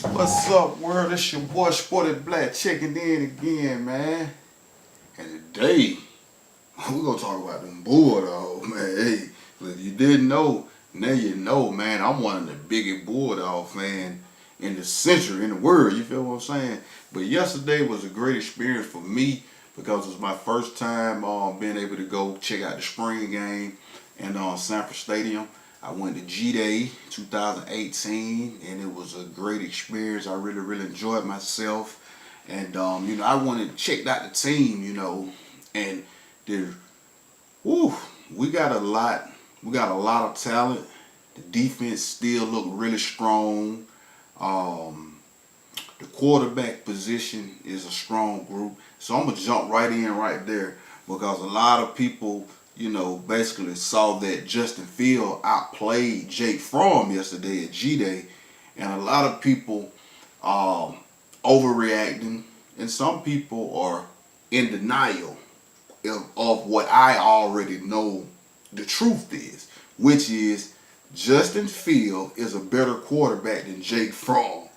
What's up, world? It's your boy Sported Black checking in again, man. And today, we're gonna talk about them Bulldogs, man. Hey, if you didn't know, now you know, man. I'm one of the biggest Bulldog fan in the century, in the world. You feel what I'm saying? But yesterday was a great experience for me because it was my first time being able to go check out the spring game in Sanford Stadium. I went to G Day 2018, and it was a great experience. I really, really enjoyed myself, and I wanted to check out the team, and the woo, we got a lot. We got a lot of talent. The defense still look really strong. Um, the quarterback position is a strong group. So I'm gonna jump right in right there because a lot of people, basically saw that Justin Field outplayed Jake Fromm yesterday at G Day, and a lot of people um, overreacting, and some people are in denial of what I already know the truth is, which is Justin Field is a better quarterback than Jake Fromm.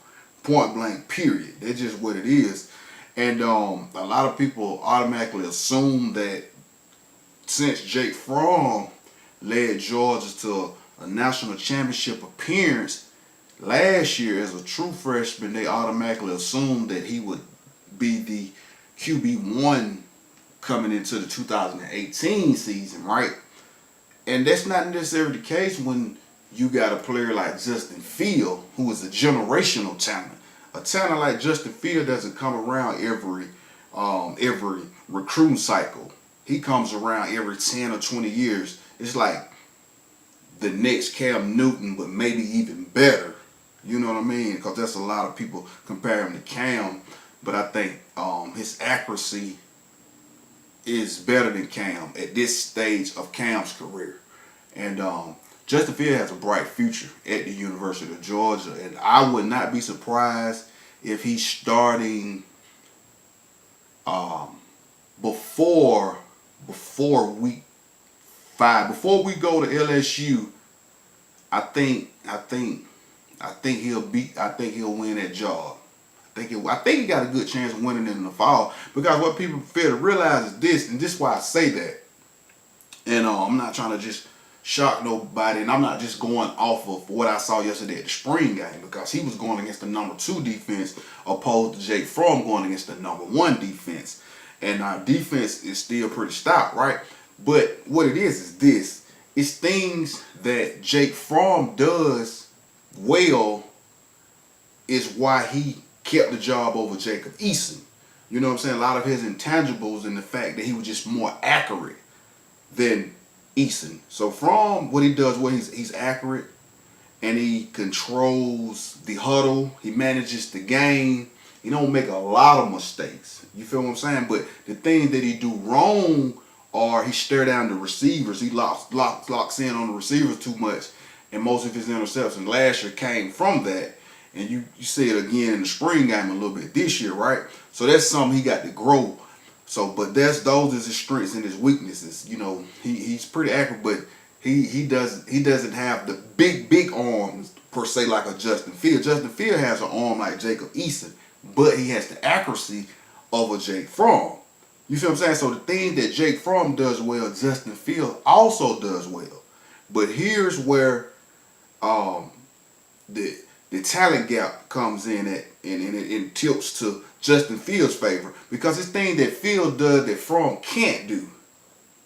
Point blank, period. That's just what it is. And a lot of people automatically assume that since Jake Fromm led Georgia to a national championship appearance last year as a true freshman, they automatically assumed that he would be the QB1 coming into the 2018 season, right? And that's not necessarily the case when you got a player like Justin Field, who is a generational talent. A talent like Justin Field doesn't come around every recruiting cycle. He comes around every 10 or 20 years. It's like the next Cam Newton, but maybe even better. You know what I mean? Because that's a lot of people compare him to Cam, but I think his accuracy is better than Cam at this stage of Cam's career. And Justin Field has a bright future at the University of Georgia, and I would not be surprised if he's starting um, before week 5. Before we go to LSU, I think he'll win that job. I think he got a good chance of winning it in the fall because what people fail to realize is this, and this is why I say that. And I'm not trying to just shock nobody, and I'm not just going off of what I saw yesterday at the spring game because he was going against the number 2 defense opposed to Jake Fromm going against the number 1 defense. And our defense is still pretty stout, right? But what it is this. It's things that Jake Fromm does well is why he kept the job over Jacob Eason. You know what I'm saying? A lot of his intangibles and the fact that he was just more accurate than Eason. So Fromm, what he does, he's accurate and he controls the huddle. He manages the game. He don't make a lot of mistakes. You feel what I'm saying? But the things that he do wrong are he stare down the receivers. He locks in on the receivers too much, and most of his interceptions last year came from that. And you see it again in the spring game a little bit this year, right? So that's something he got to grow. So, but those is his strengths and his weaknesses. He's pretty accurate, but he doesn't have the big arms per se like a Justin Field. Justin Field has an arm like Jacob Eason, but he has the accuracy of a Jake Fromm. You feel what I'm saying? So the thing that Jake Fromm does well, Justin Field also does well. But here's where um, the talent gap comes in at, and it tilts to Justin Fields' favor because it's thing that Field does that Fromm can't do.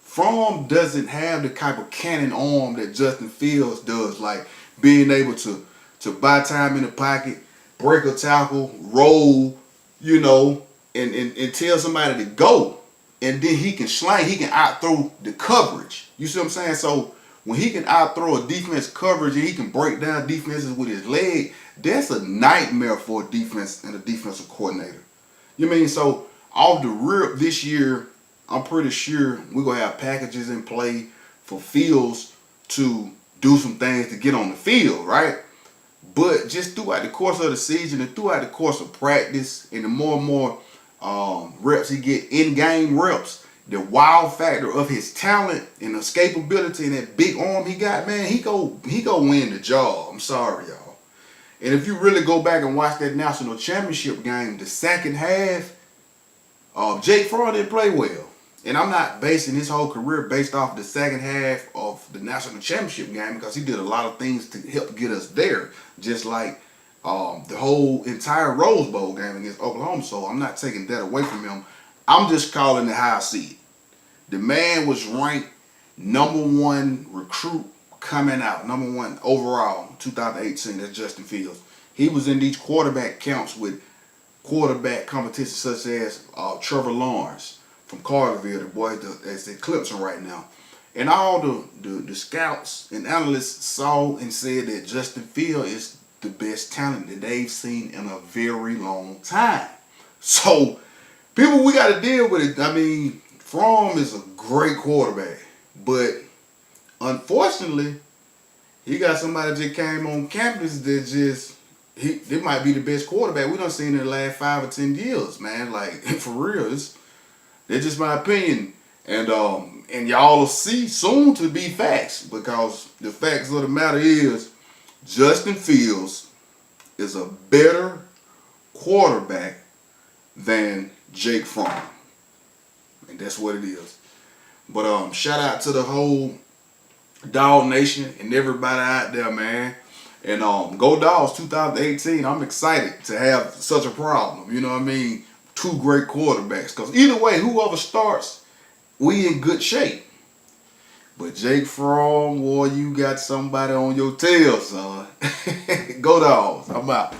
Fromm doesn't have the type of cannon arm that Justin Fields does, like being able to buy time in the pocket, break a tackle, roll, and tell somebody to go. And then he can slang, he can outthrow the coverage. You see what I'm saying? So when he can outthrow a defense coverage and he can break down defenses with his leg, that's a nightmare for a defense and a defensive coordinator. You mean so off the rip this year, I'm pretty sure we're gonna have packages in play for Fields to do some things to get on the field, right? But just throughout the course of the season and throughout the course of practice, and the more and more reps he get, in-game reps, the wow factor of his talent and escapability and that big arm he got, man, he go win the job. I'm sorry, y'all. And if you really go back and watch that national championship game, the second half, Jake Fromm didn't play well. And I'm not basing his whole career based off the second half of the national championship game, because he did a lot of things to help get us there, just like the whole entire Rose Bowl game against Oklahoma. So I'm not taking that away from him. I'm just calling it how I see it. The man was ranked #1 recruit coming out, #1 overall, 2018. That's Justin Fields. He was in these quarterback counts with quarterback competition such as Trevor Lawrence from Carterville, the boy that's at Clemson right now. And all the scouts and analysts saw and said that Justin Fields is the best talent that they've seen in a very long time. So, people, we got to deal with it. I mean, Fromm is a great quarterback, but unfortunately, he got somebody that came on campus that just, they might be the best quarterback we done seen in the last 5 or 10 years, man. Like, for real, that's just my opinion. And y'all will see soon to be facts, because the facts of the matter is Justin Fields is a better quarterback than Jake Fromm. And that's what it is. But shout out to the whole Dog Nation and everybody out there, man. And go Dogs 2018. I'm excited to have such a problem. You know what I mean? 2 great quarterbacks. Because either way, whoever starts, we in good shape. But Jake Fromm, boy, you got somebody on your tail, son. Go Dogs. I'm out.